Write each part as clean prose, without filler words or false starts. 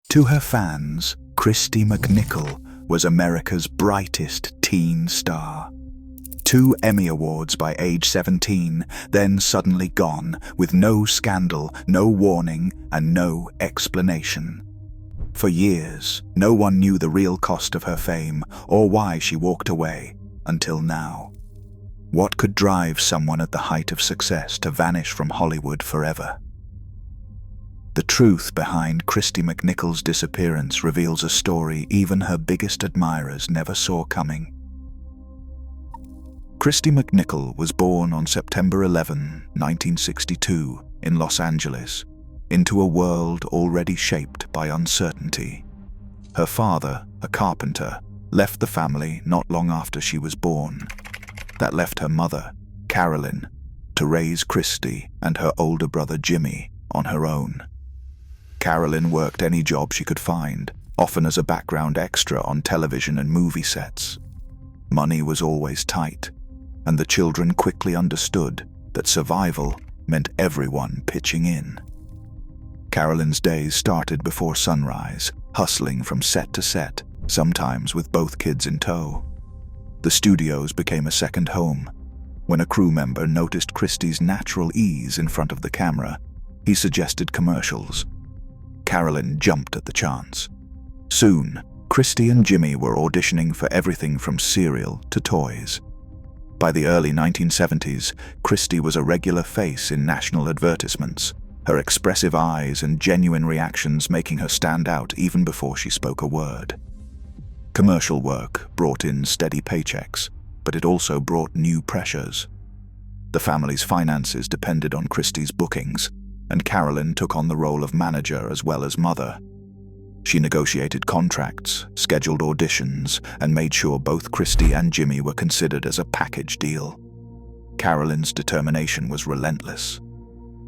To her fans, Kristy McNichol was America's brightest teen star. 2 Emmy Awards by age 17, then suddenly gone, with no scandal, no warning, and no explanation. For years, no one knew the real cost of her fame or why she walked away, until now. What could drive someone at the height of success to vanish from Hollywood forever? The truth behind Kristy McNichol's disappearance reveals a story even her biggest admirers never saw coming. Kristy McNichol was born on September 11, 1962, in Los Angeles, into a world already shaped by uncertainty. Her father, a carpenter, left the family not long after she was born. That left her mother, Carolyn, to raise Kristy and her older brother Jimmy on her own. Carolyn worked any job she could find, often as a background extra on television and movie sets. Money was always tight, and the children quickly understood that survival meant everyone pitching in. Carolyn's days started before sunrise, hustling from set to set, sometimes with both kids in tow. The studios became a second home. When a crew member noticed Kristy's natural ease in front of the camera, he suggested commercials. Carolyn jumped at the chance. Soon, Kristy and Jimmy were auditioning for everything from cereal to toys. By the early 1970s, Kristy was a regular face in national advertisements, her expressive eyes and genuine reactions making her stand out even before she spoke a word. Commercial work brought in steady paychecks, but it also brought new pressures. The family's finances depended on Kristy's bookings, and Carolyn took on the role of manager as well as mother. She negotiated contracts, scheduled auditions, and made sure both Kristy and Jimmy were considered as a package deal. Carolyn's determination was relentless.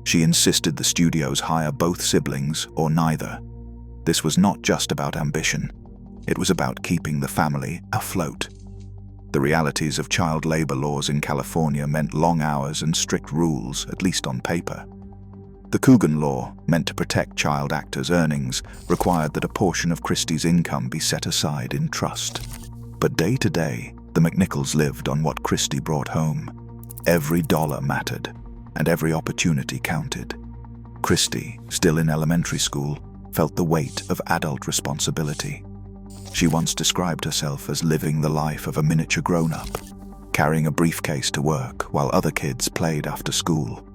She insisted the studios hire both siblings or neither. This was not just about ambition. It was about keeping the family afloat. The realities of child labor laws in California meant long hours and strict rules, at least on paper. The Coogan law, meant to protect child actors' earnings, required that a portion of Kristy's income be set aside in trust. But day to day, the McNichols lived on what Kristy brought home. Every dollar mattered, and every opportunity counted. Kristy, still in elementary school, felt the weight of adult responsibility. She once described herself as living the life of a miniature grown-up, carrying a briefcase to work while other kids played after school.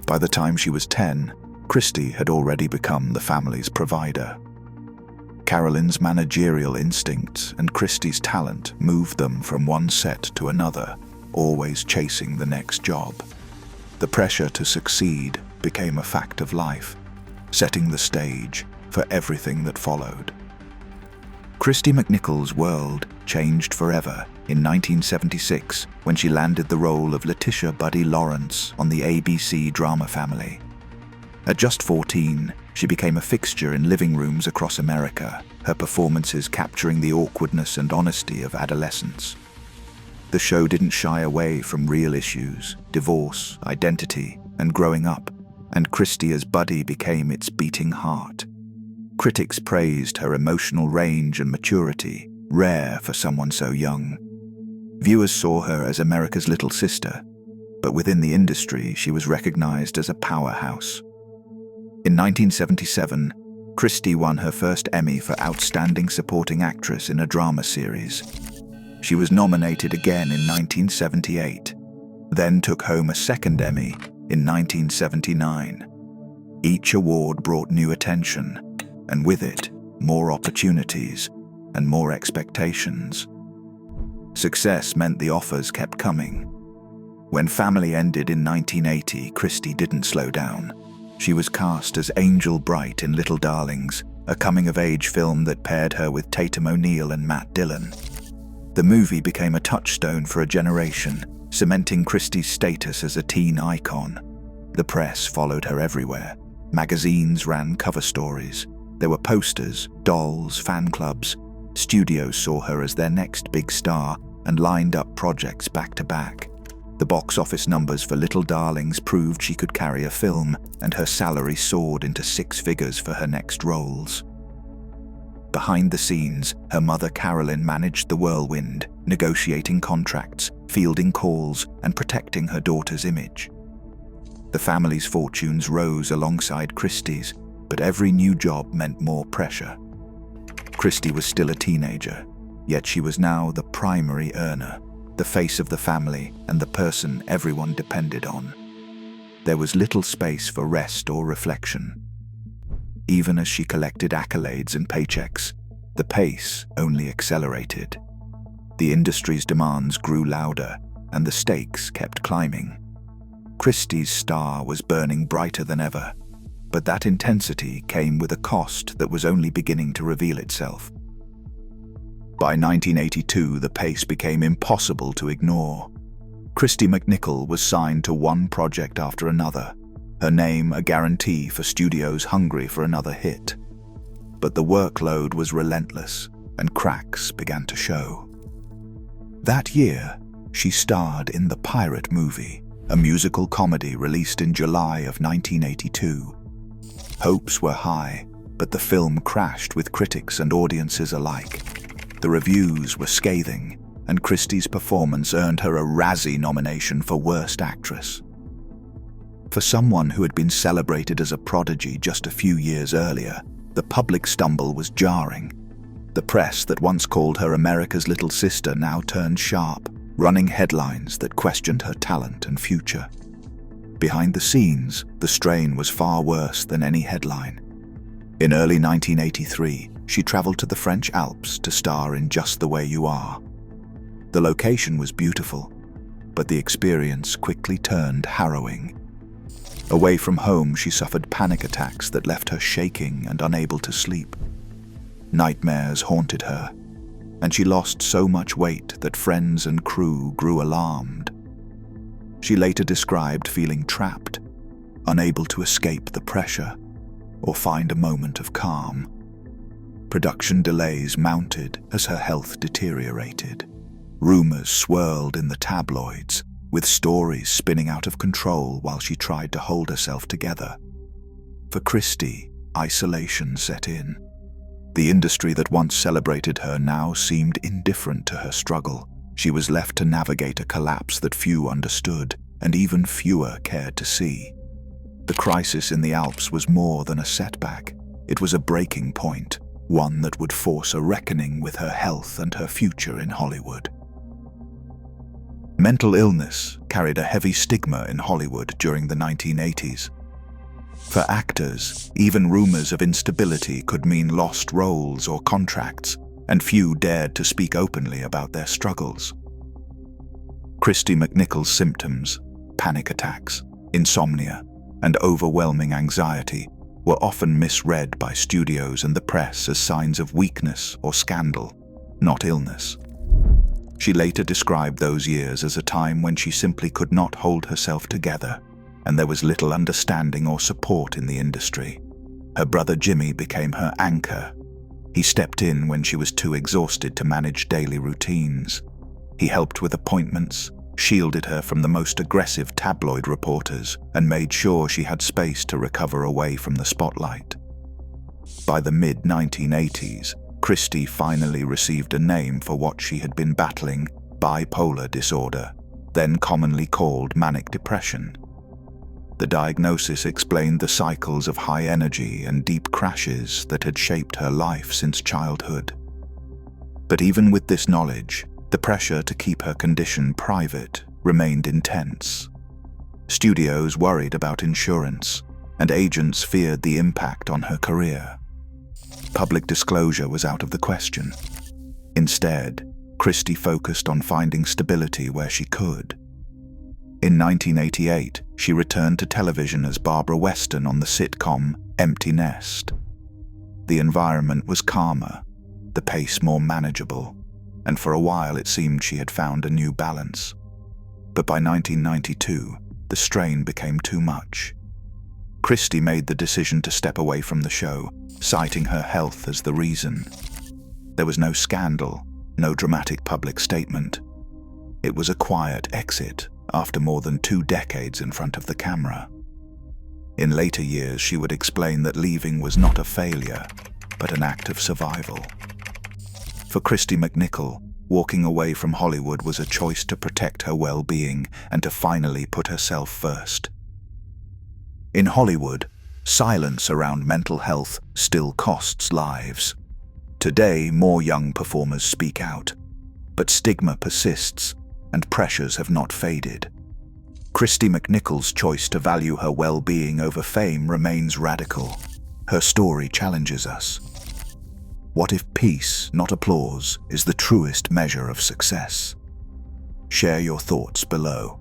By the time she was 10, Kristy had already become the family's provider. Carolyn's managerial instincts and Kristy's talent moved them from one set to another, always chasing the next job. The pressure to succeed became a fact of life, setting the stage for everything that followed. Kristy McNichol's world changed forever in 1976 when she landed the role of Letitia Buddy Lawrence on the ABC drama family. At just 14, she became a fixture in living rooms across America, her performances capturing the awkwardness and honesty of adolescence. The show didn't shy away from real issues, divorce, identity, and growing up, and Kristy as Buddy became its beating heart. Critics praised her emotional range and maturity, rare for someone so young. Viewers saw her as America's little sister, but within the industry she was recognized as a powerhouse. In 1977, Kristy won her first Emmy for Outstanding Supporting Actress in a Drama Series. She was nominated again in 1978, then took home a second Emmy in 1979. Each award brought new attention, and with it, more opportunities and more expectations. Success meant the offers kept coming. When Family ended in 1980, Kristy didn't slow down. She was cast as Angel Bright in Little Darlings, a coming-of-age film that paired her with Tatum O'Neal and Matt Dillon. The movie became a touchstone for a generation, cementing Kristy's status as a teen icon. The press followed her everywhere. Magazines ran cover stories. There were posters, dolls, fan clubs. Studios saw her as their next big star and lined up projects back to back. The box office numbers for Little Darlings proved she could carry a film, and her salary soared into six figures for her next roles. Behind the scenes, her mother Carolyn managed the whirlwind, negotiating contracts, fielding calls, and protecting her daughter's image. The family's fortunes rose alongside Kristy's, but every new job meant more pressure. Kristy was still a teenager, yet she was now the primary earner, the face of the family and the person everyone depended on. There was little space for rest or reflection. Even as she collected accolades and paychecks, the pace only accelerated. The industry's demands grew louder, and the stakes kept climbing. Kristy's star was burning brighter than ever, but that intensity came with a cost that was only beginning to reveal itself. By 1982, the pace became impossible to ignore. Kristy McNichol was signed to one project after another, her name a guarantee for studios hungry for another hit. But the workload was relentless, and cracks began to show. That year, she starred in The Pirate Movie, a musical comedy released in July of 1982. Hopes were high, but the film crashed with critics and audiences alike. The reviews were scathing, and Kristy's performance earned her a Razzie nomination for Worst Actress. For someone who had been celebrated as a prodigy just a few years earlier, the public stumble was jarring. The press that once called her America's little sister now turned sharp, running headlines that questioned her talent and future. Behind the scenes, the strain was far worse than any headline. In early 1983, she traveled to the French Alps to star in Just the Way You Are. The location was beautiful, but the experience quickly turned harrowing. Away from home, she suffered panic attacks that left her shaking and unable to sleep. Nightmares haunted her, and she lost so much weight that friends and crew grew alarmed. She later described feeling trapped, unable to escape the pressure or find a moment of calm. Production delays mounted as her health deteriorated. Rumors swirled in the tabloids, with stories spinning out of control while she tried to hold herself together. For Kristy, isolation set in. The industry that once celebrated her now seemed indifferent to her struggle. She was left to navigate a collapse that few understood, and even fewer cared to see. The crisis in the Alps was more than a setback. It was a breaking point, one that would force a reckoning with her health and her future in Hollywood. Mental illness carried a heavy stigma in Hollywood during the 1980s. For actors, even rumors of instability could mean lost roles or contracts, and few dared to speak openly about their struggles. Kristy McNichol's symptoms, panic attacks, insomnia, and overwhelming anxiety, were often misread by studios and the press as signs of weakness or scandal, not illness. She later described those years as a time when she simply could not hold herself together, and there was little understanding or support in the industry. Her brother Jimmy became her anchor. He stepped in when she was too exhausted to manage daily routines. He helped with appointments, shielded her from the most aggressive tabloid reporters, and made sure she had space to recover away from the spotlight. By the mid-1980s, Kristy finally received a name for what she had been battling: bipolar disorder, then commonly called manic depression. The diagnosis explained the cycles of high energy and deep crashes that had shaped her life since childhood. But even with this knowledge, the pressure to keep her condition private remained intense. Studios worried about insurance, and agents feared the impact on her career. Public disclosure was out of the question. Instead, Kristy focused on finding stability where she could. In 1988, she returned to television as Barbara Weston on the sitcom Empty Nest. The environment was calmer, the pace more manageable, and for a while it seemed she had found a new balance. But by 1992, the strain became too much. Kristy made the decision to step away from the show, citing her health as the reason. There was no scandal, no dramatic public statement. It was a quiet exit, after more than 2 decades in front of the camera. In later years, she would explain that leaving was not a failure, but an act of survival. For Kristy McNichol, walking away from Hollywood was a choice to protect her well-being and to finally put herself first. In Hollywood, silence around mental health still costs lives. Today, more young performers speak out, but stigma persists and pressures have not faded. Kristy McNichol's choice to value her well-being over fame remains radical. Her story challenges us. What if peace, not applause, is the truest measure of success? Share your thoughts below.